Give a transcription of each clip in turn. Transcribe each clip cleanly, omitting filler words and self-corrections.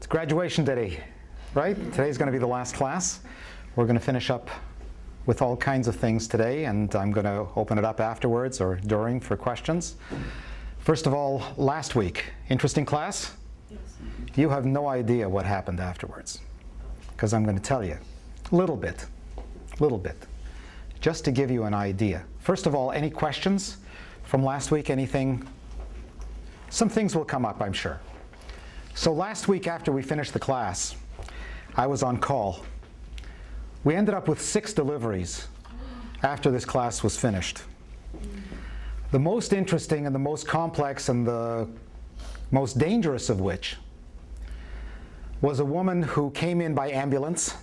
It's graduation day, right? Today's going to be the last class. We're going to finish up with all kinds of things today, and I'm going to open it up afterwards or during for questions. First of all, last week, interesting class? Yes. You have no idea what happened afterwards, because I'm going to tell you a little bit, just to give you an idea. First of all, any questions from last week? Anything? Some things will come up, I'm sure. So last week after we finished the class, I was on call. We ended up with 6 deliveries after this class was finished. The most interesting and the most complex and the most dangerous of which was a woman who came in by ambulance.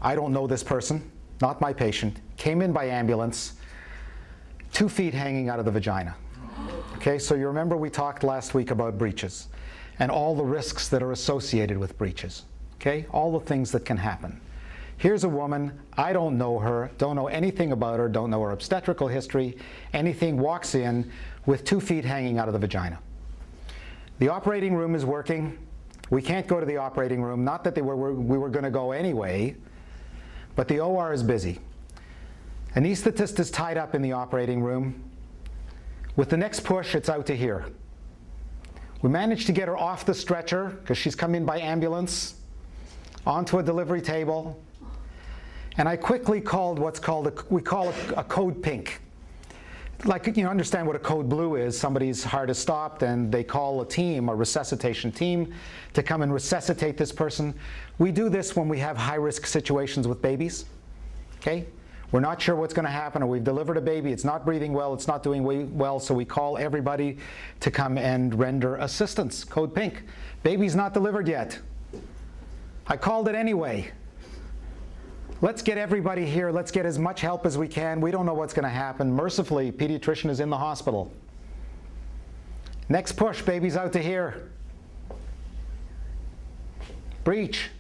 I don't know this person, not my patient. Came in by ambulance, 2 feet hanging out of the vagina. Okay, so you remember we talked last week about breaches and all the risks that are associated with breaches. Okay, all the things that can happen. Here's a woman, I don't know her, don't know anything about her, don't know her obstetrical history, anything, walks in with 2 feet hanging out of the vagina. The operating room is working. We can't go to the operating room, not that we were going to go anyway, but the OR is busy. Anesthetist is tied up in the operating room. With the next push, it's out to here. We managed to get her off the stretcher, because she's come in by ambulance, onto a delivery table. And I quickly called what's called, we call it a code pink. Like, you know, understand what a code blue is. Somebody's heart is stopped and they call a team, a resuscitation team, to come and resuscitate this person. We do this when we have high-risk situations with babies, okay? We're not sure what's going to happen, or we've delivered a baby, it's not breathing well, it's not doing well, so we call everybody to come and render assistance, code pink. Baby's not delivered yet. I called it anyway. Let's get everybody here, let's get as much help as we can. We don't know what's going to happen. Mercifully, pediatrician is in the hospital. Next push, baby's out to here. Breech,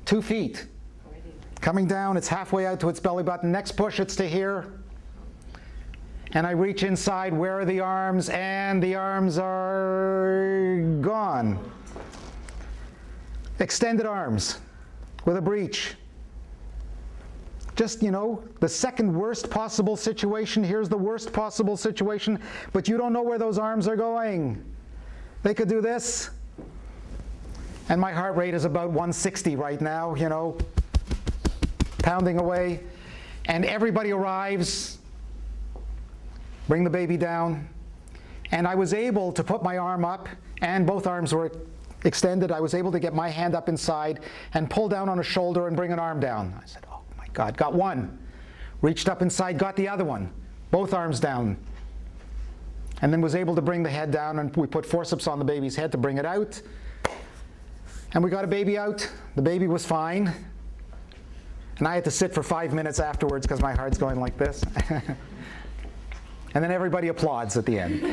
2 feet. Coming down, it's halfway out to its belly button. Next push, it's to here. And I reach inside, where are the arms? And the arms are gone. Extended arms with a breech. Just, you know, the second worst possible situation. Here's the worst possible situation, but you don't know where those arms are going. They could do this. And my heart rate is about 160 right now, you know, pounding away. And everybody arrives, bring the baby down. And I was able to put my arm up, and both arms were extended. I was able to get my hand up inside and pull down on a shoulder and bring an arm down. I said, oh my God, got one. Reached up inside, got the other one. Both arms down. And then was able to bring the head down, and we put forceps on the baby's head to bring it out. And we got a baby out. The baby was fine. And I had to sit for 5 minutes afterwards because my heart's going like this. And then everybody applauds at the end.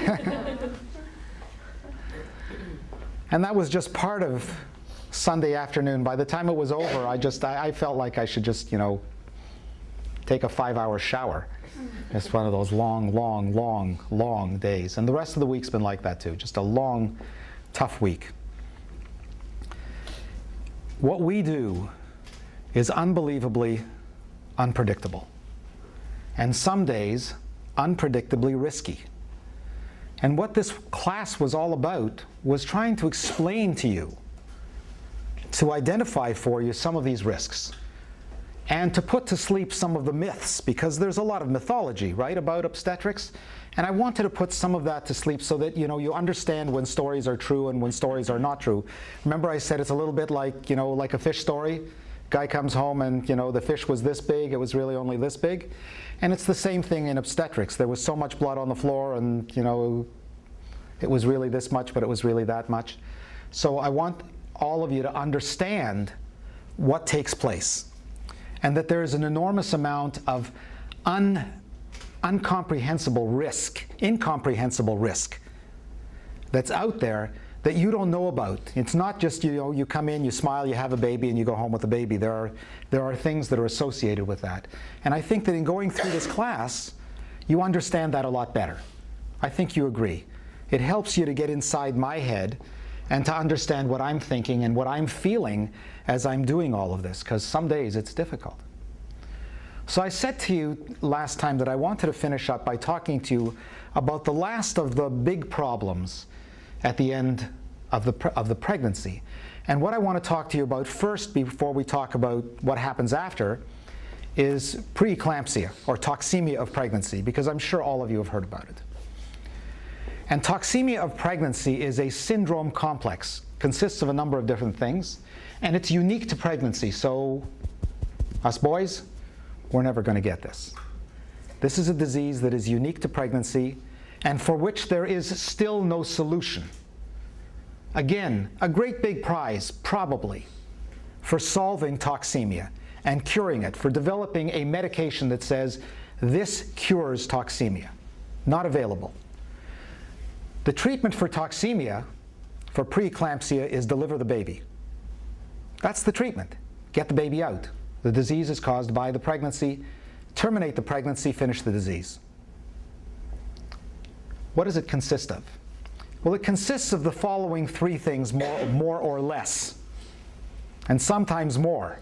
And that was just part of Sunday afternoon. By the time it was over, I felt like I should just, you know, take a 5-hour shower. It's one of those long, long, long, long days. And the rest of the week's been like that too. Just a long, tough week. What we do is unbelievably unpredictable. And some days, unpredictably risky. And what this class was all about was trying to explain to you, to identify for you some of these risks, and to put to sleep some of the myths, because there's a lot of mythology, right, about obstetrics. And I wanted to put some of that to sleep so that, you know, you understand when stories are true and when stories are not true. Remember I said it's a little bit like, you know, like a fish story? Guy comes home and, you know, the fish was this big, it was really only this big. And it's the same thing in obstetrics. There was so much blood on the floor and, you know, it was really this much, but it was really that much. So I want all of you to understand what takes place, and that there is an enormous amount of incomprehensible risk that's out there that you don't know about. It's not just, you know, you come in, you smile, you have a baby, and you go home with a baby. There are things that are associated with that. And I think that in going through this class, you understand that a lot better. I think you agree. It helps you to get inside my head and to understand what I'm thinking and what I'm feeling as I'm doing all of this, because some days it's difficult. So I said to you last time that I wanted to finish up by talking to you about the last of the big problems at the end of the pregnancy. And what I want to talk to you about first, before we talk about what happens after, is preeclampsia, or toxemia of pregnancy, because I'm sure all of you have heard about it. And toxemia of pregnancy is a syndrome complex, consists of a number of different things, and it's unique to pregnancy. So us boys, we're never going to get this. This is a disease that is unique to pregnancy and for which there is still no solution. Again, a great big prize, probably, for solving toxemia and curing it, for developing a medication that says this cures toxemia. Not available. The treatment for toxemia, for preeclampsia, is deliver the baby. That's the treatment. Get the baby out. The disease is caused by the pregnancy. Terminate the pregnancy, finish the disease. What does it consist of? Well, it consists of the following three things, more or less, and sometimes more.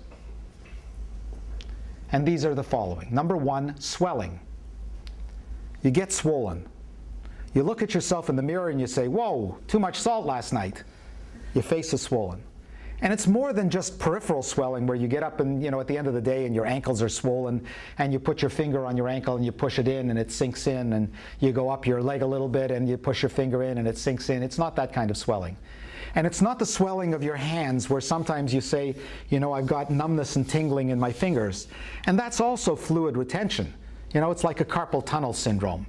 And these are the following. Number one, swelling. You get swollen. You look at yourself in the mirror and you say, whoa, too much salt last night. Your face is swollen. And it's more than just peripheral swelling where you get up and, at the end of the day and your ankles are swollen and you put your finger on your ankle and you push it in and it sinks in, and you go up your leg a little bit and you push your finger in and it sinks in. It's not that kind of swelling. And it's not the swelling of your hands where sometimes you say, I've got numbness and tingling in my fingers. And that's also fluid retention. It's like a carpal tunnel syndrome,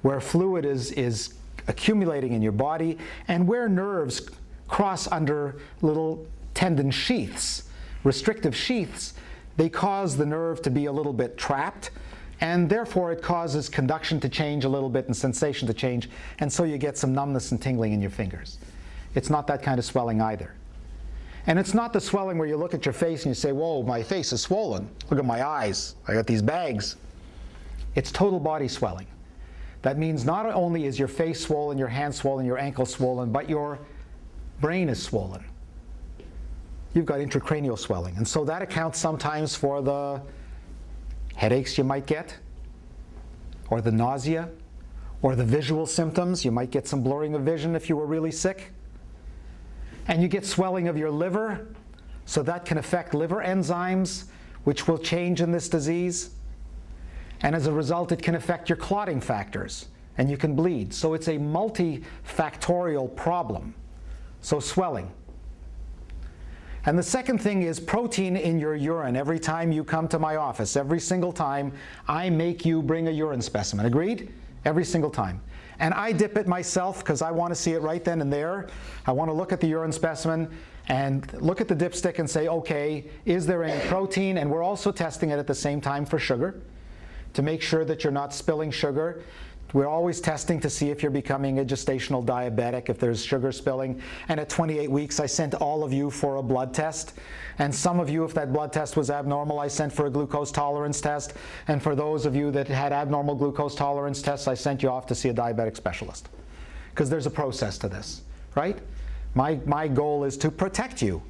where fluid is accumulating in your body and where nerves cross under little tendon sheaths, restrictive sheaths. They cause the nerve to be a little bit trapped, and therefore it causes conduction to change a little bit and sensation to change, and so you get some numbness and tingling in your fingers. It's not that kind of swelling either. And it's not the swelling where you look at your face and you say, whoa, my face is swollen. Look at my eyes. I got these bags. It's total body swelling. That means not only is your face swollen, your hands swollen, your ankle swollen, but your brain is swollen. You've got intracranial swelling. And so that accounts sometimes for the headaches you might get, or the nausea, or the visual symptoms. You might get some blurring of vision if you were really sick. And you get swelling of your liver, so that can affect liver enzymes, which will change in this disease. And as a result, it can affect your clotting factors, and you can bleed. So it's a multifactorial problem. So swelling. And the second thing is protein in your urine. Every time you come to my office, every single time, I make you bring a urine specimen. Agreed? Every single time. And I dip it myself because I want to see it right then and there. I want to look at the urine specimen and look at the dipstick and say, okay, is there any protein? And we're also testing it at the same time for sugar to make sure that you're not spilling sugar. We're always testing to see if you're becoming a gestational diabetic, if there's sugar spilling. And at 28 weeks, I sent all of you for a blood test. And some of you, if that blood test was abnormal, I sent for a glucose tolerance test. And for those of you that had abnormal glucose tolerance tests, I sent you off to see a diabetic specialist. Because there's a process to this, right? My goal is to protect you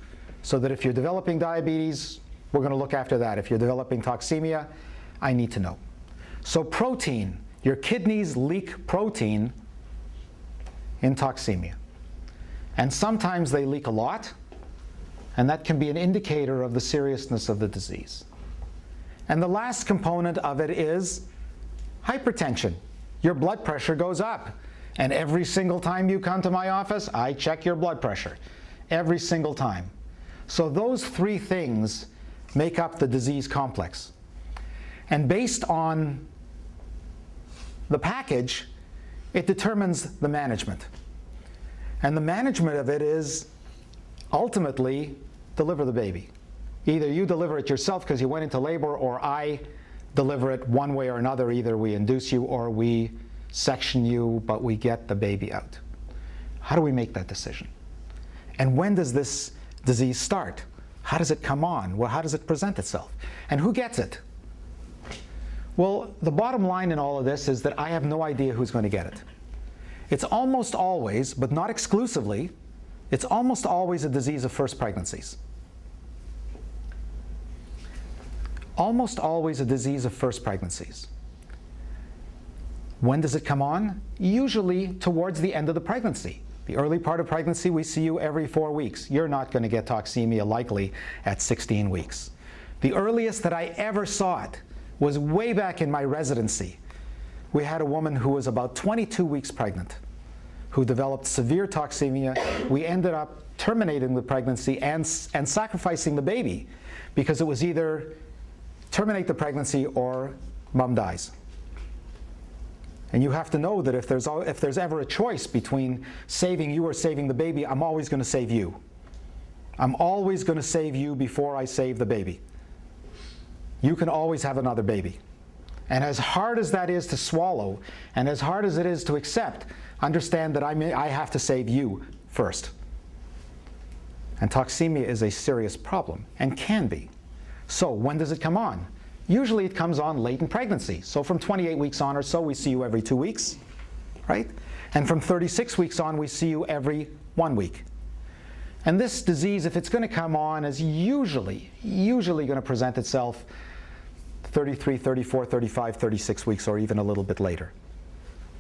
so that if you're developing diabetes, we're going to look after that. If you're developing toxemia, I need to know. So protein. Your kidneys leak protein in toxemia. And sometimes they leak a lot, and that can be an indicator of the seriousness of the disease. And the last component of it is hypertension. Your blood pressure goes up. And every single time you come to my office, I check your blood pressure. Every single time. So those three things make up the disease complex. And based on the package, it determines the management. And the management of it is ultimately deliver the baby. Either you deliver it yourself because you went into labor, or I deliver it one way or another. Either we induce you or we section you, but we get the baby out. How do we make that decision? And when does this disease start? How does it come on? Well, how does it present itself? And who gets it? Well, the bottom line in all of this is that I have no idea who's going to get it. It's almost always, but not exclusively, It's almost always a disease of first pregnancies. Almost always a disease of first pregnancies. When does it come on? Usually towards the end of the pregnancy. The early part of pregnancy, we see you every 4 weeks. You're not going to get toxemia likely at 16 weeks. The earliest that I ever saw it was way back in my residency. We had a woman who was about 22 weeks pregnant who developed severe toxemia. We ended up terminating the pregnancy and sacrificing the baby because it was either terminate the pregnancy or mom dies. And you have to know that if there's ever a choice between saving you or saving the baby, I'm always going to save you. I'm always going to save you before I save the baby. You can always have another baby. And as hard as that is to swallow, and as hard as it is to accept, understand that I have to save you first. And toxemia is a serious problem, and can be. So when does it come on? Usually it comes on late in pregnancy. So from 28 weeks on or so, we see you every 2 weeks, right? And from 36 weeks on, we see you every 1 week. And this disease, if it's going to come on, is usually going to present itself 33, 34, 35, 36 weeks, or even a little bit later.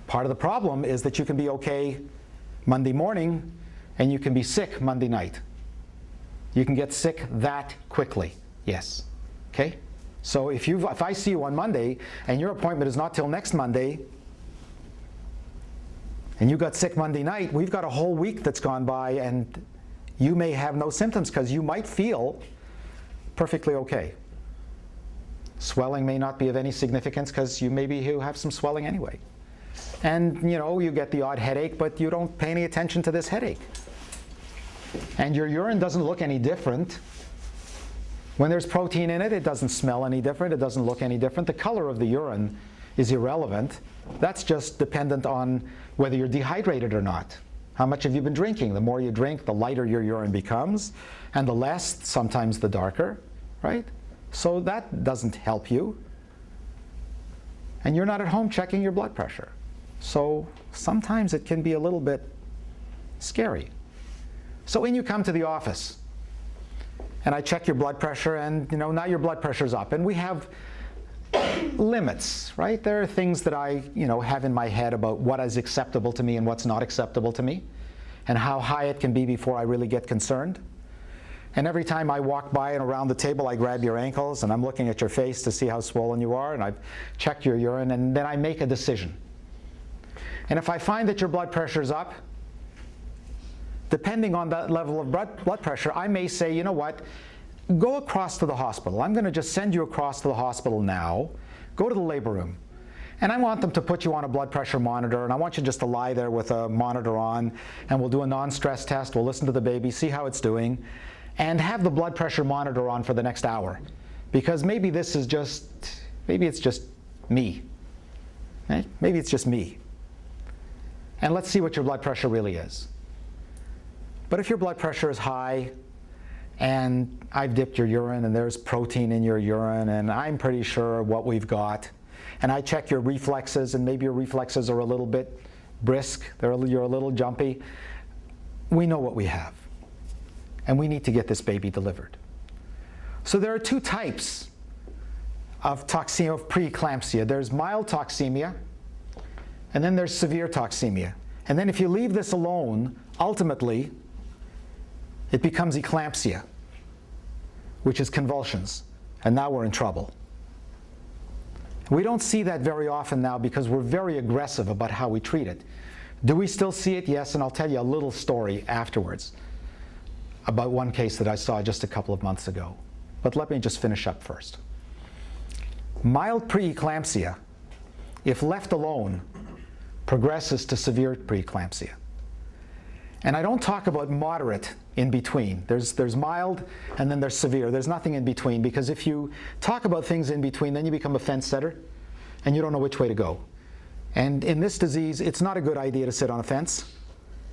Part of the problem is that you can be okay Monday morning, and you can be sick Monday night. You can get sick that quickly, yes, okay? So if I see you on Monday, and your appointment is not till next Monday, and you got sick Monday night, we've got a whole week that's gone by, and you may have no symptoms because you might feel perfectly okay. Swelling may not be of any significance because you have some swelling anyway. And you get the odd headache, but you don't pay any attention to this headache. And your urine doesn't look any different. When there's protein in it, it doesn't smell any different. It doesn't look any different. The color of the urine is irrelevant. That's just dependent on whether you're dehydrated or not. How much have you been drinking? The more you drink, the lighter your urine becomes, and the less, sometimes the darker, right? So that doesn't help you. And you're not at home checking your blood pressure. So sometimes it can be a little bit scary. So when you come to the office, and I check your blood pressure, and now your blood pressure's up, and we have limits, right? There are things that I have in my head about what is acceptable to me and what's not acceptable to me, and how high it can be before I really get concerned. And every time I walk by and around the table, I grab your ankles, and I'm looking at your face to see how swollen you are, and I've checked your urine, and then I make a decision. And if I find that your blood pressure is up, depending on that level of blood pressure, I may say, you know what, go across to the hospital. I'm going to just send you across to the hospital now. Go to the labor room. And I want them to put you on a blood pressure monitor, and I want you just to lie there with a monitor on, and we'll do a non-stress test. We'll listen to the baby, see how it's doing, and have the blood pressure monitor on for the next hour. Because maybe it's just me. Right? Maybe it's just me. And let's see what your blood pressure really is. But if your blood pressure is high, and I've dipped your urine, and there's protein in your urine, and I'm pretty sure what we've got, and I check your reflexes, and maybe your reflexes are a little bit brisk, you're a little jumpy, we know what we have. And we need to get this baby delivered. So there are two types of toxemia, of preeclampsia. There's mild toxemia, and then there's severe toxemia. And then if you leave this alone, ultimately, it becomes eclampsia, which is convulsions. And now we're in trouble. We don't see that very often now because we're very aggressive about how we treat it. Do we still see it? Yes, and I'll tell you a little story afterwards about one case that I saw just a couple of months ago. But let me just finish up first. Mild preeclampsia, if left alone, progresses to severe preeclampsia. And I don't talk about moderate in between. There's mild, and then there's severe. There's nothing in between, because if you talk about things in between, then you become a fence setter, and you don't know which way to go. And in this disease, it's not a good idea to sit on a fence.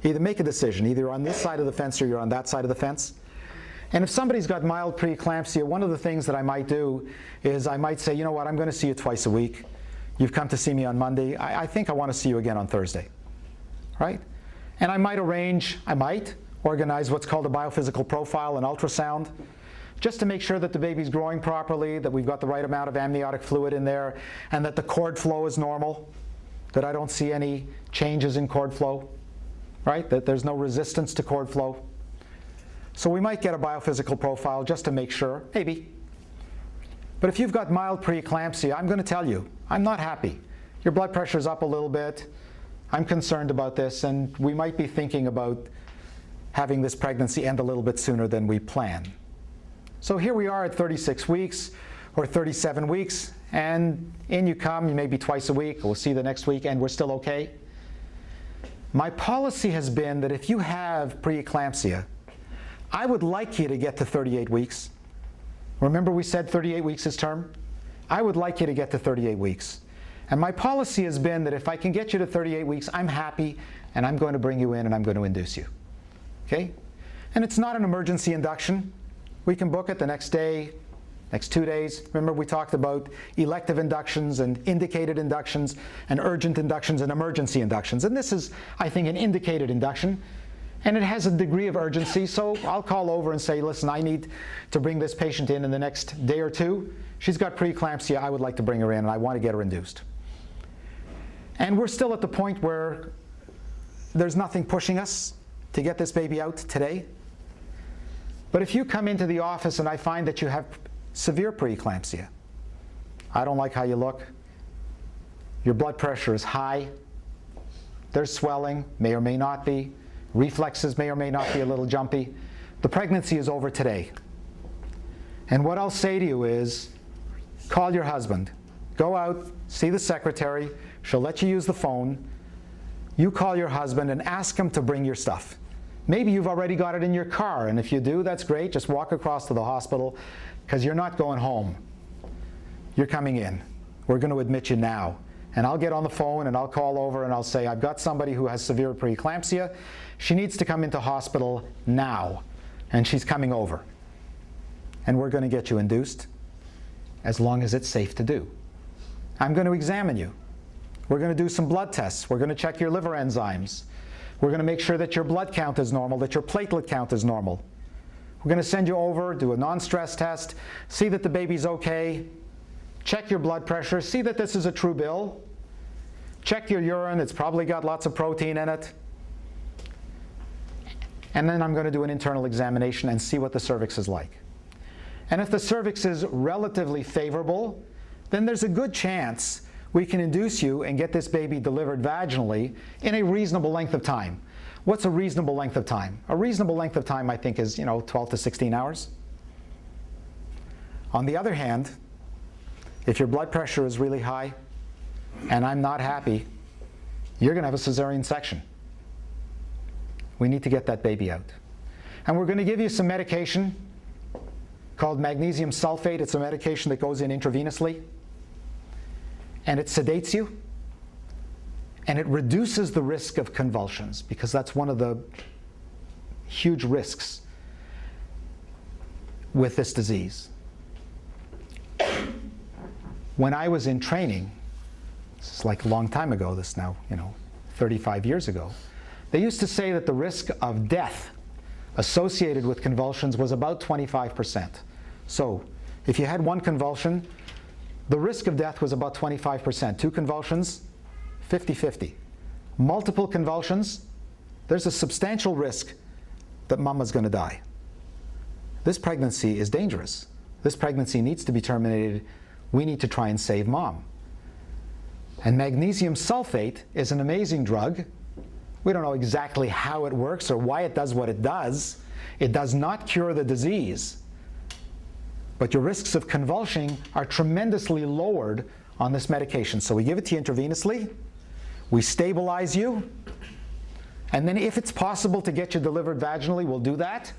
Either make a decision. Either you're on this side of the fence or you're on that side of the fence. And if somebody's got mild preeclampsia, one of the things that I might do is I might say, you know what, I'm going to see you twice a week. You've come to see me on Monday. I think I want to see you again on Thursday, right? And I might arrange, organize what's called a biophysical profile, an ultrasound, just to make sure that the baby's growing properly, that we've got the right amount of amniotic fluid in there, and that the cord flow is normal, that I don't see any changes in cord flow, right? That there's no resistance to cord flow. So we might get a biophysical profile just to make sure, maybe. But if you've got mild preeclampsia, I'm going to tell you, I'm not happy. Your blood pressure's up a little bit. I'm concerned about this, and we might be thinking about having this pregnancy end a little bit sooner than we plan. So here we are at 36 weeks or 37 weeks, and in you come, you maybe twice a week, we'll see the next week, and we're still okay. My policy has been that if you have preeclampsia, I would like you to get to 38 weeks. Remember we said 38 weeks is term? I would like you to get to 38 weeks. And my policy has been that if I can get you to 38 weeks, I'm happy, and I'm going to bring you in, and I'm going to induce you. Okay? And it's not an emergency induction. We can book it the next day, next 2 days. Remember we talked about elective inductions and indicated inductions and urgent inductions and emergency inductions. And this is, I think, an indicated induction. And it has a degree of urgency, so I'll call over and say, listen, I need to bring this patient in the next day or two. She's got preeclampsia, I would like to bring her in, and I want to get her induced. And we're still at the point where there's nothing pushing us to get this baby out today. But if you come into the office and I find that you have severe preeclampsia, I don't like how you look, your blood pressure is high, there's swelling, may or may not be, reflexes may or may not be a little jumpy, the pregnancy is over today. And what I'll say to you is, call your husband. Go out, see the secretary, she'll let you use the phone. You call your husband and ask him to bring your stuff. Maybe you've already got it in your car, and if you do, that's great. Just walk across to the hospital, because you're not going home. You're coming in. We're going to admit you now. And I'll get on the phone and I'll call over and I'll say, I've got somebody who has severe preeclampsia. She needs to come into hospital now, and she's coming over. And we're going to get you induced as long as it's safe to do. I'm going to examine you. We're going to do some blood tests. We're going to check your liver enzymes. We're going to make sure that your blood count is normal, that your platelet count is normal. We're going to send you over, do a non-stress test, see that the baby's okay, check your blood pressure, see that this is a true bill, check your urine, it's probably got lots of protein in it. And then I'm going to do an internal examination and see what the cervix is like. And if the cervix is relatively favorable, then there's a good chance we can induce you and get this baby delivered vaginally in a reasonable length of time. What's a reasonable length of time? A reasonable length of time, I think, is 12 to 16 hours. On the other hand, if your blood pressure is really high and I'm not happy, you're going to have a cesarean section. We need to get that baby out. And we're going to give you some medication called magnesium sulfate. It's a medication that goes in intravenously. And it sedates you. And it reduces the risk of convulsions, because that's one of the huge risks with this disease. When I was in training, this is like a long time ago, this now, 35 years ago, they used to say that the risk of death associated with convulsions was about 25%. So if you had one convulsion, the risk of death was about 25%. Two convulsions, 50-50. Multiple convulsions, there's a substantial risk that mama's going to die. This pregnancy is dangerous. This pregnancy needs to be terminated. We need to try and save mom. And magnesium sulfate is an amazing drug. We don't know exactly how it works or why it does what it does. It does not cure the disease. But your risks of convulsing are tremendously lowered on this medication. So we give it to you intravenously, we stabilize you, and then if it's possible to get you delivered vaginally, we'll do that.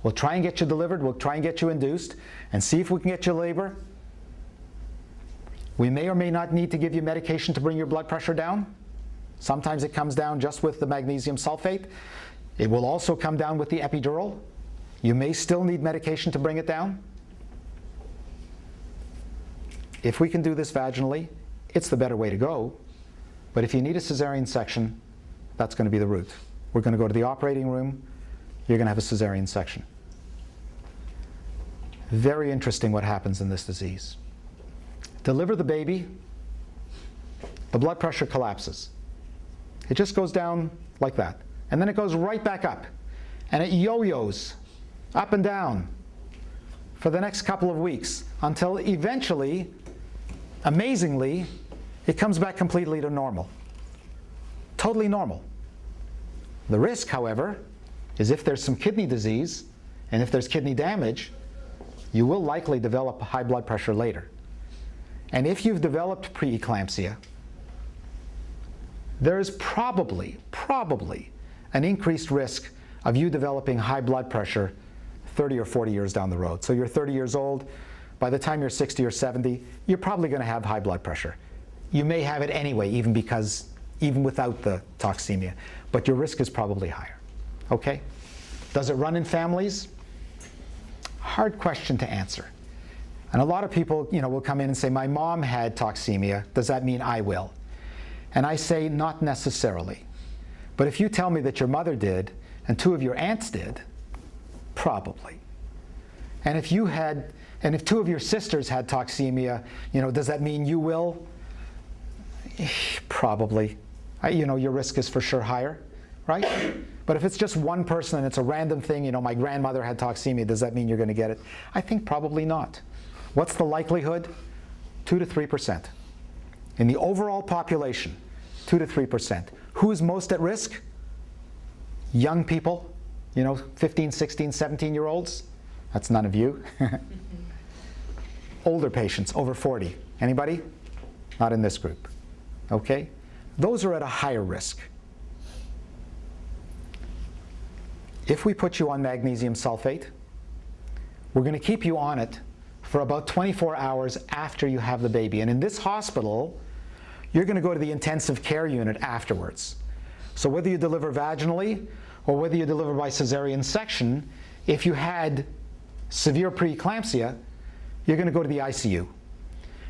We'll try and get you delivered, we'll try and get you induced, and see if we can get you labor. We may or may not need to give you medication to bring your blood pressure down. Sometimes it comes down just with the magnesium sulfate. It will also come down with the epidural. You may still need medication to bring it down. If we can do this vaginally, it's the better way to go. But if you need a cesarean section, that's going to be the route. We're going to go to the operating room. you're going to have a cesarean section. Very interesting what happens in this disease. Deliver the baby, the blood pressure collapses. It just goes down like that. And then it goes right back up. And it yo-yos up and down for the next couple of weeks until eventually, amazingly, it comes back completely to normal. Totally normal. The risk, however, is if there's some kidney disease and if there's kidney damage, you will likely develop high blood pressure later. And if you've developed preeclampsia, there is probably an increased risk of you developing high blood pressure 30 or 40 years down the road. So you're 30 years old, by the time you're 60 or 70, you're probably going to have high blood pressure. You may have it anyway, even without the toxemia, but your risk is probably higher. Okay? Does it run in families? Hard question to answer. And a lot of people, will come in and say, my mom had toxemia, does that mean I will? And I say, not necessarily. But if you tell me that your mother did, and 2 of your aunts did, probably. And if 2 of your sisters had toxemia, does that mean you will? Probably. Your risk is for sure higher, right? But if it's just one person and it's a random thing, my grandmother had toxemia, does that mean you're going to get it? I think probably not. What's the likelihood? 2 to 3%. In the overall population, 2 to 3%. Who is most at risk? Young people, 15, 16, 17-year-olds. That's none of you. Older patients, over 40. Anybody? Not in this group. Okay? Those are at a higher risk. If we put you on magnesium sulfate, we're going to keep you on it for about 24 hours after you have the baby. And in this hospital, you're going to go to the intensive care unit afterwards. So whether you deliver vaginally or whether you deliver by cesarean section, if you had severe preeclampsia, you're going to go to the ICU.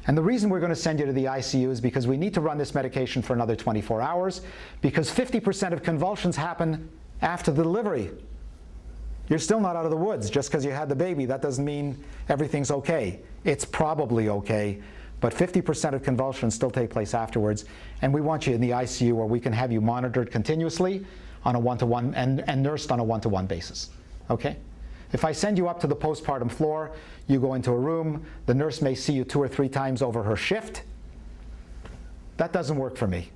And the reason we're going to send you to the ICU is because we need to run this medication for another 24 hours, because 50% of convulsions happen after the delivery. You're still not out of the woods. Just because you had the baby, that doesn't mean everything's okay. It's probably okay, but 50% of convulsions still take place afterwards, and we want you in the ICU where we can have you monitored continuously on a one-to-one and nursed on a one-to-one basis. Okay? If I send you up to the postpartum floor, you go into a room, the nurse may see you 2 or 3 times over her shift. That doesn't work for me.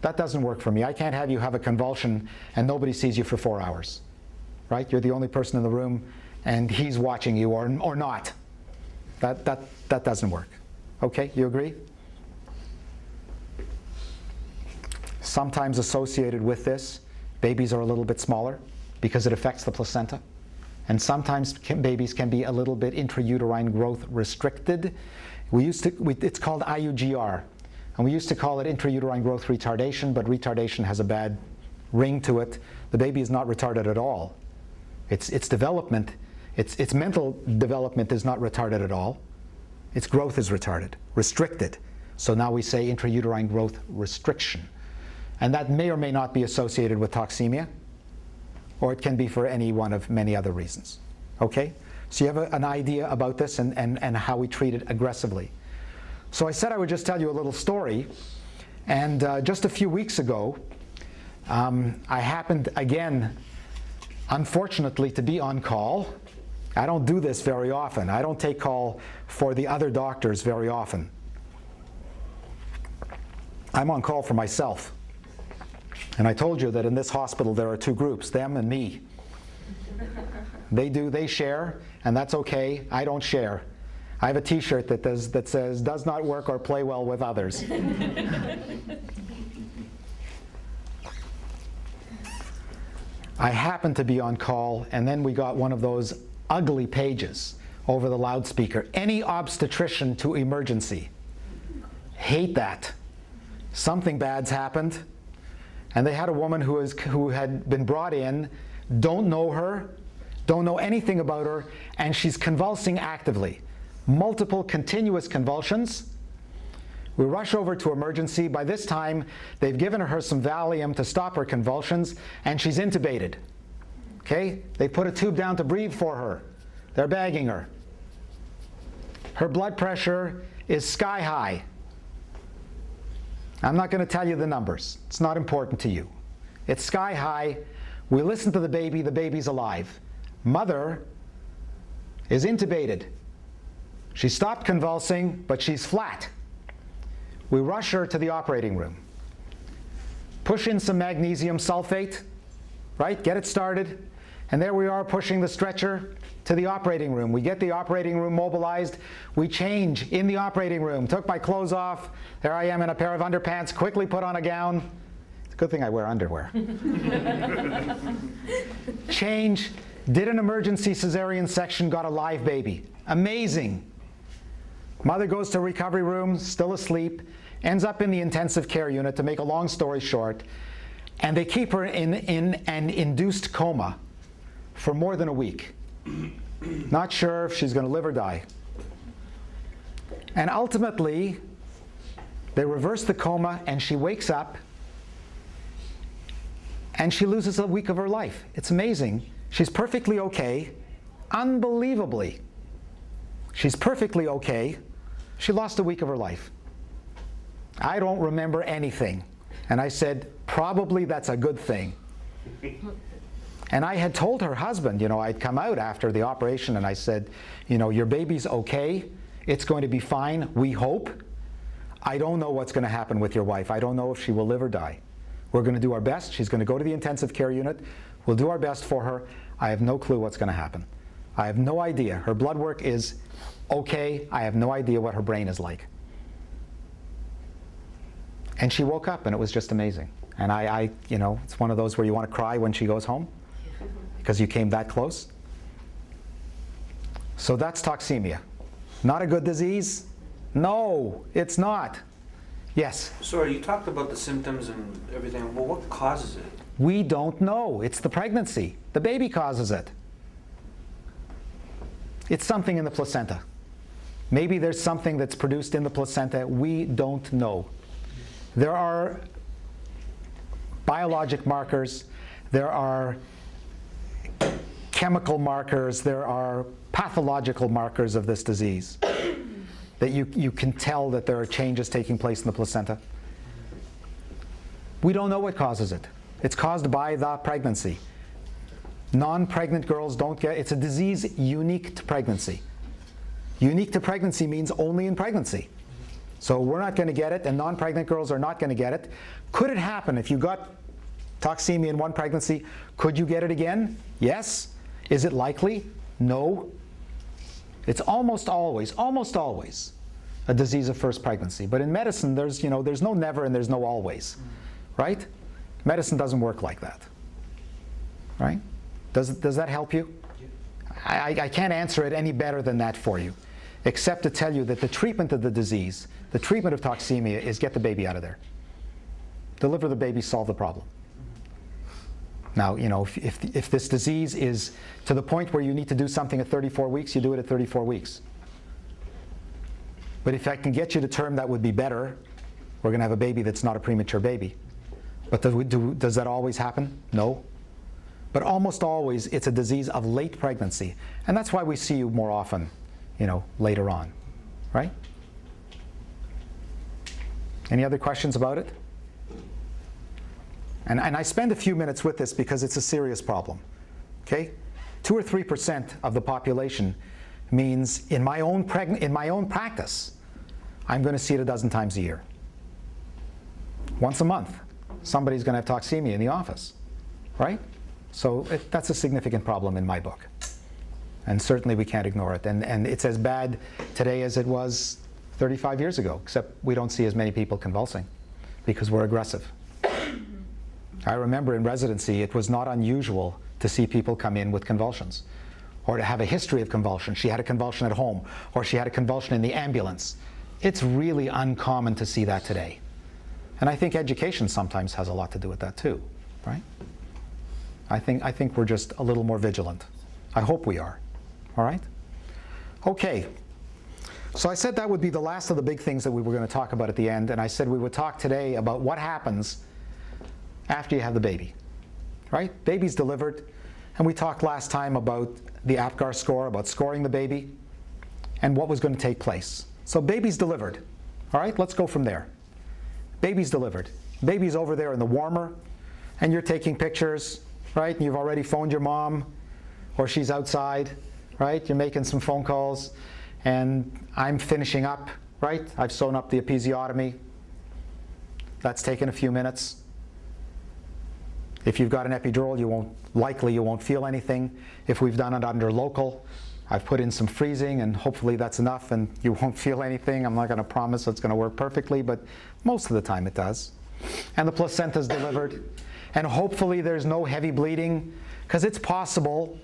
That doesn't work for me. I can't have you have a convulsion and nobody sees you for 4 hours. Right? You're the only person in the room and he's watching you or not. That doesn't work. Okay, you agree? Sometimes associated with this, babies are a little bit smaller because it affects the placenta. And sometimes babies can be a little bit intrauterine growth restricted. It's called IUGR. And we used to call it intrauterine growth retardation, but retardation has a bad ring to it. The baby is not retarded at all. Its development, its mental development is not retarded at all. Its growth is retarded, restricted. So now we say intrauterine growth restriction. And that may or may not be associated with toxemia, or it can be for any one of many other reasons. Okay? So you have an idea about this and how we treat it aggressively. So I said I would just tell you a little story. And just a few weeks ago, I happened again, unfortunately, to be on call. I don't do this very often. I don't take call for the other doctors very often. I'm on call for myself. And I told you that in this hospital there are 2 groups, them and me. They share, and that's okay. I don't share. I have a t-shirt that says, does not work or play well with others. I happened to be on call, and then we got one of those ugly pages over the loudspeaker. Any obstetrician to emergency. Hate that. Something bad's happened. And they had a woman who had been brought in, don't know her, don't know anything about her, and she's convulsing actively. Multiple continuous convulsions. We rush over to emergency. By this time, they've given her some Valium to stop her convulsions, and she's intubated. Okay? They put a tube down to breathe for her. They're bagging her. Her blood pressure is sky high. I'm not going to tell you the numbers. It's not important to you. It's sky high. We listen to the baby's alive. Mother is intubated. She stopped convulsing, but she's flat. We rush her to the operating room. Push in some magnesium sulfate, right? Get it started. And there we are pushing the stretcher to the operating room. We get the operating room mobilized. We change in the operating room. Took my clothes off. There I am in a pair of underpants, quickly put on a gown. It's a good thing I wear underwear. Change, did an emergency cesarean section, got a live baby. Amazing. Mother goes to recovery room, still asleep, ends up in the intensive care unit, to make a long story short, and they keep her in an induced coma for more than a week. Not sure if she's going to live or die. And ultimately, they reverse the coma and she wakes up and she loses a week of her life. It's amazing. She's perfectly okay. Unbelievably. She's perfectly okay. She lost a week of her life. I don't remember anything. And I said, probably that's a good thing. And I had told her husband, I'd come out after the operation and I said, your baby's okay. It's going to be fine, we hope. I don't know what's going to happen with your wife. I don't know if she will live or die. We're going to do our best. She's going to go to the intensive care unit. We'll do our best for her. I have no clue what's going to happen. I have no idea. Her blood work is okay. I have no idea what her brain is like. And she woke up and it was just amazing. And it's one of those where you want to cry when she goes home because you came that close. So that's toxemia. Not a good disease? No, it's not. Yes? Sorry, you talked about the symptoms and everything. Well, what causes it? We don't know. It's the pregnancy. The baby causes it. It's something in the placenta. Maybe there's something that's produced in the placenta. We don't know. There are biologic markers. There are chemical markers. There are pathological markers of this disease that you can tell that there are changes taking place in the placenta. We don't know what causes it. It's caused by the pregnancy. Non-pregnant girls don't get, it's a disease unique to pregnancy. Unique to pregnancy means only in pregnancy. So we're not going to get it, and non-pregnant girls are not going to get it. Could it happen if you got toxemia in one pregnancy? Could you get it again? Yes. Is it likely? No. It's almost always a disease of first pregnancy. But in medicine, there's no never and there's no always, right? Medicine doesn't work like that, right? Does that help you? I can't answer it any better than that for you, except to tell you that the treatment of the disease, the treatment of toxemia, is get the baby out of there. Deliver the baby, solve the problem. Now, if this disease is to the point where you need to do something at 34 weeks, you do it at 34 weeks. But if I can get you to term that would be better, we're going to have a baby that's not a premature baby. But does that always happen? No. But almost always, it's a disease of late pregnancy. And that's why we see you more often, later on, right? Any other questions about it? And I spend a few minutes with this because it's a serious problem, okay? 2 or 3% of the population means in my own practice, I'm going to see it a dozen times a year. Once a month, somebody's going to have toxemia in the office, right? So that's a significant problem in my book. And certainly we can't ignore it. And it's as bad today as it was 35 years ago, except we don't see as many people convulsing because we're aggressive. I remember in residency, it was not unusual to see people come in with convulsions or to have a history of convulsion. She had a convulsion at home or she had a convulsion in the ambulance. It's really uncommon to see that today. And I think education sometimes has a lot to do with that too, right? I think we're just a little more vigilant. I hope we are, all right? Okay, so I said that would be the last of the big things that we were going to talk about at the end, and I said we would talk today about what happens after you have the baby, right? Baby's delivered, And we talked last time about the APGAR score, about scoring the baby, and what was going to take place. So baby's delivered. All right, let's go from there. Baby's delivered. Baby's over there in the warmer, and you're taking pictures, right? And you've already phoned your mom, or she's outside, right? You're making some phone calls, and I'm finishing up, right? I've sewn up the episiotomy. That's taken a few minutes. If you've got an epidural, you won't feel anything. If we've done it under local, I've put in some freezing, and hopefully that's enough and you won't feel anything. I'm not going to promise it's going to work perfectly, but most of the time it does. And the placenta's delivered, and hopefully there's no heavy bleeding, because it's possible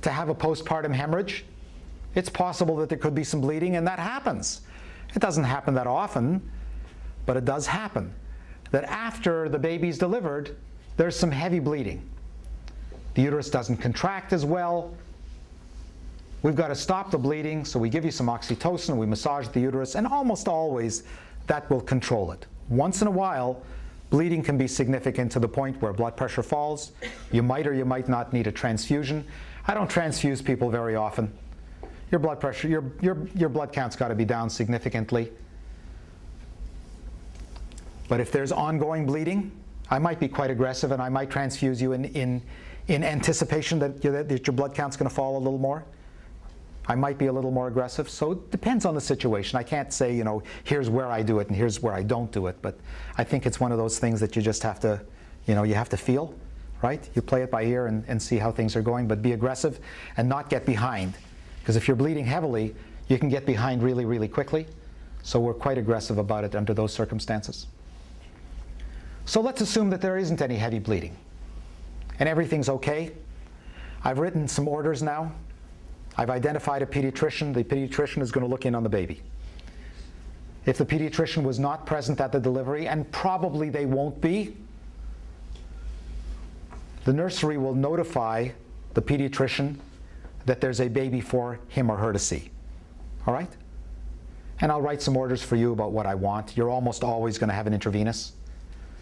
to have a postpartum hemorrhage. It's possible that there could be some bleeding, and that happens. It doesn't happen that often, but it does happen. That after the baby's delivered, there's some heavy bleeding. The uterus doesn't contract as well. We've got to stop the bleeding, so we give you some oxytocin, we massage the uterus, and almost always that will control it. Once in a while, bleeding can be significant to the point where blood pressure falls. You might or you might not need a transfusion. I don't transfuse people very often. Your blood pressure, your blood count's got to be down significantly. But if there's ongoing bleeding, I might be quite aggressive, and I might transfuse you in anticipation that your blood count's going to fall a little more. I might be a little more aggressive. So it depends on the situation. I can't say, here's where I do it and here's where I don't do it. But I think it's one of those things that you just have to, you have to feel, right? You play it by ear and see how things are going, but be aggressive and not get behind. Because if you're bleeding heavily, you can get behind really, really quickly. So we're quite aggressive about it under those circumstances. So let's assume that there isn't any heavy bleeding and everything's okay. I've written some orders now. I've identified a pediatrician. The pediatrician is going to look in on the baby. If the pediatrician was not present at the delivery, and probably they won't be, the nursery will notify the pediatrician that there's a baby for him or her to see. All right? And I'll write some orders for you about what I want. You're almost always going to have an intravenous.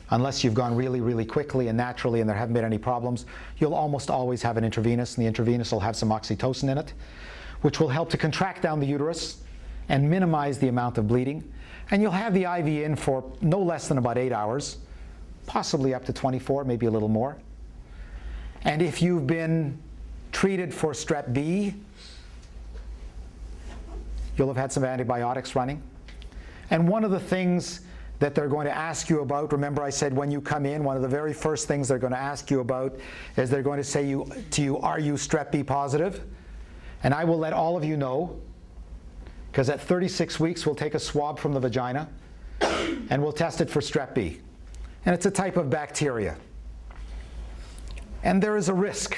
Unless you've gone really, really quickly and naturally and there haven't been any problems, you'll almost always have an intravenous, and the intravenous will have some oxytocin in it, which will help to contract down the uterus and minimize the amount of bleeding. And you'll have the IV in for no less than about 8 hours, possibly up to 24, maybe a little more. And if you've been treated for strep B, you'll have had some antibiotics running. And one of the things that they're going to ask you about, remember I said when you come in, one of the very first things they're going to ask you about is they're going to say to you, are you strep B positive? And I will let all of you know, because at 36 weeks we'll take a swab from the vagina and we'll test it for strep B. And it's a type of bacteria. And there is a risk,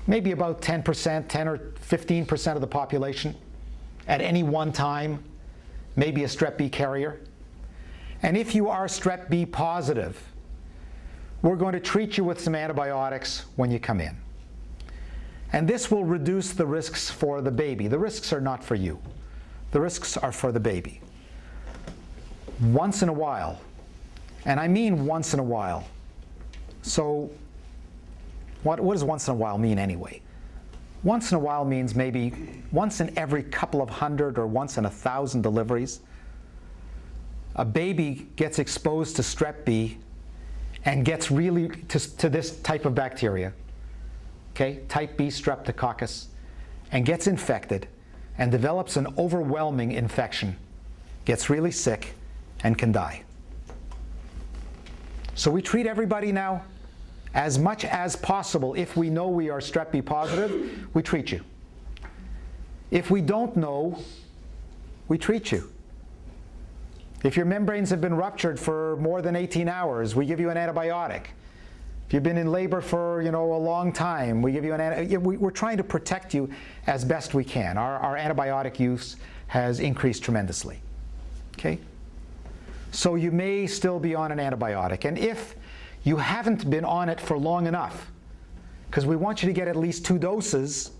maybe about 10%, 10 or 15% of the population at any one time may be a strep B carrier. And if you are strep B positive, we're going to treat you with some antibiotics when you come in. And this will reduce the risks for the baby. The risks are not for you. The risks are for the baby. Once in a while, and I mean once in a while. So what does once in a while mean anyway? Once in a while means maybe once in every couple of hundred or once in 1,000 deliveries, a baby gets exposed to strep B and gets really to this type of bacteria, okay, type B streptococcus, and gets infected and develops an overwhelming infection, gets really sick, and can die. So we treat everybody now as much as possible. If we know we are strep B positive, we treat you. If we don't know, we treat you. If your membranes have been ruptured for more than 18 hours, we give you an antibiotic. If you've been in labor for a long time, we give you an antibiotic. We're trying to protect you as best we can. Our antibiotic use has increased tremendously. Okay? So you may still be on an antibiotic. And if you haven't been on it for long enough, because we want you to get at least 2 doses,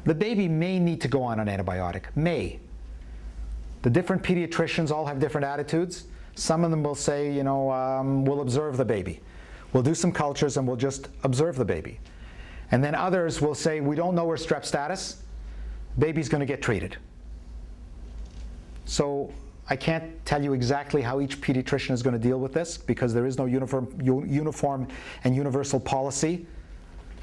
the baby may need to go on an antibiotic. May. The different pediatricians all have different attitudes. Some of them will say, we'll observe the baby. we'll do some cultures and we'll just observe the baby. And then others will say, we don't know her strep status, baby's going to get treated. So I can't tell you exactly how each pediatrician is going to deal with this, because there is no uniform and universal policy.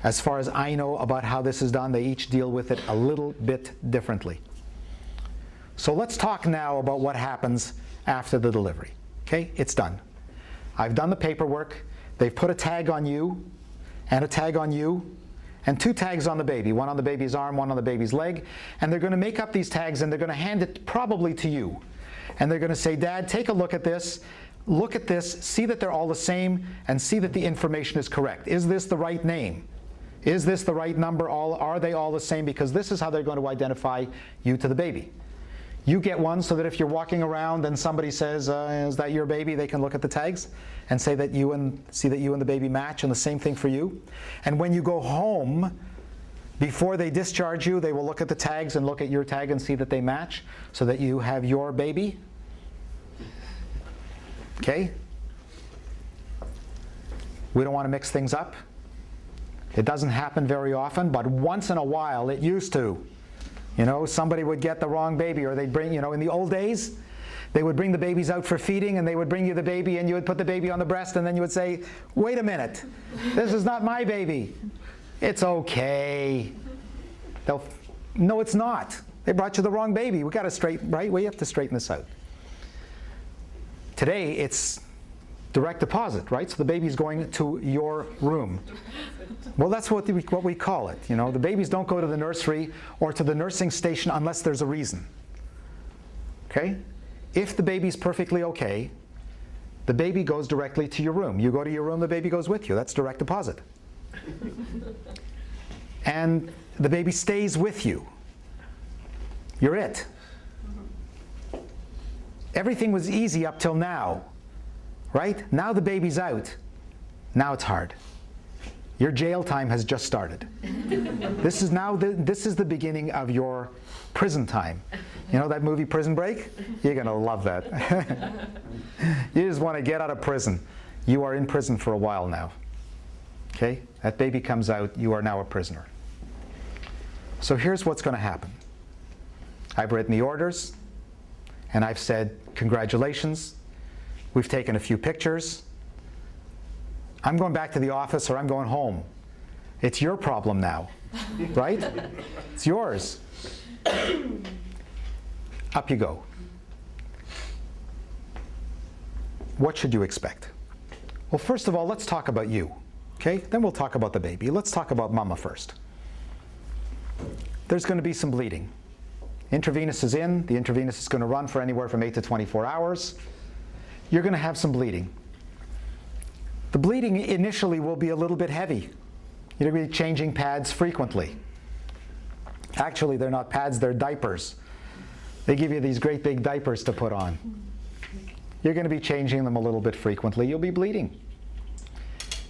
As far as I know about how this is done, they each deal with it a little bit differently. So let's talk now about what happens after the delivery. Okay, it's done. I've done the paperwork. They've put a tag on you and a tag on you and 2 tags on the baby, one on the baby's arm, one on the baby's leg. And they're going to make up these tags and they're going to hand it probably to you. And they're going to say, Dad, take a look at this, see that they're all the same, and see that the information is correct. Is this the right name? Is this the right number? Are they all the same? Because this is how they're going to identify you to the baby. You get one so that if you're walking around and somebody says, is that your baby, they can look at the tags and say that see that you and the baby match, and the same thing for you. And when you go home, before they discharge you, they will look at the tags and look at your tag and see that they match, so that you have your baby. Okay? We don't want to mix things up. It doesn't happen very often, but once in a while it used to. You know, somebody would get the wrong baby, or they'd bring, in the old days, they would bring the babies out for feeding, and they would bring you the baby, and you would put the baby on the breast, and then you would say, wait a minute, this is not my baby. It's okay. No, it's not. They brought you the wrong baby. We got to straighten, right? We have to straighten this out. Today, it's direct deposit, right? So the baby's going to your room. Well, that's what we call it. The babies don't go to the nursery or to the nursing station unless there's a reason. Okay? If the baby's perfectly okay, the baby goes directly to your room. You go to your room, the baby goes with you. That's direct deposit. And the baby stays with you. You're it. Everything was easy up till now, right? Now the baby's out. Now it's hard. Your jail time has just started. This is the beginning of your prison time. You know that movie Prison Break? You're going to love that. You just want to get out of prison. You are in prison for a while now. Okay? That baby comes out, you are now a prisoner. So here's what's going to happen. I've written the orders, and I've said, congratulations. We've taken a few pictures. I'm going back to the office, or I'm going home. It's your problem now, right? It's yours. Up you go. What should you expect? Well, first of all, let's talk about you, okay? Then we'll talk about the baby. Let's talk about mama first. There's going to be some bleeding. Intravenous is in. The intravenous is going to run for anywhere from 8 to 24 hours. You're going to have some bleeding. The bleeding initially will be a little bit heavy. You're going to be changing pads frequently. Actually, they're not pads, they're diapers. They give you these great big diapers to put on. You're going to be changing them a little bit frequently. You'll be bleeding.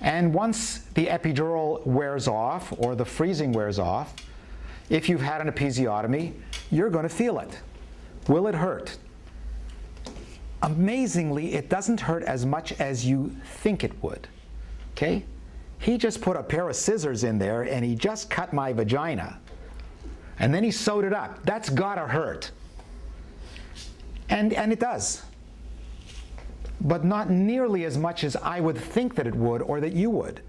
And once the epidural wears off, or the freezing wears off, if you've had an episiotomy, you're going to feel it. Will it hurt? Amazingly, it doesn't hurt as much as you think it would. Okay? He just put a pair of scissors in there and he just cut my vagina. And then he sewed it up. That's gotta hurt. And it does. But not nearly as much as I would think that it would, or that you would.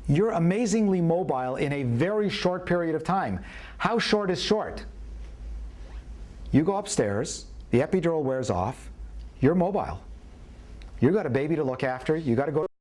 You're amazingly mobile in a very short period of time. How short is short? You go upstairs, the epidural wears off, you're mobile. You've got a baby to look after, you got to go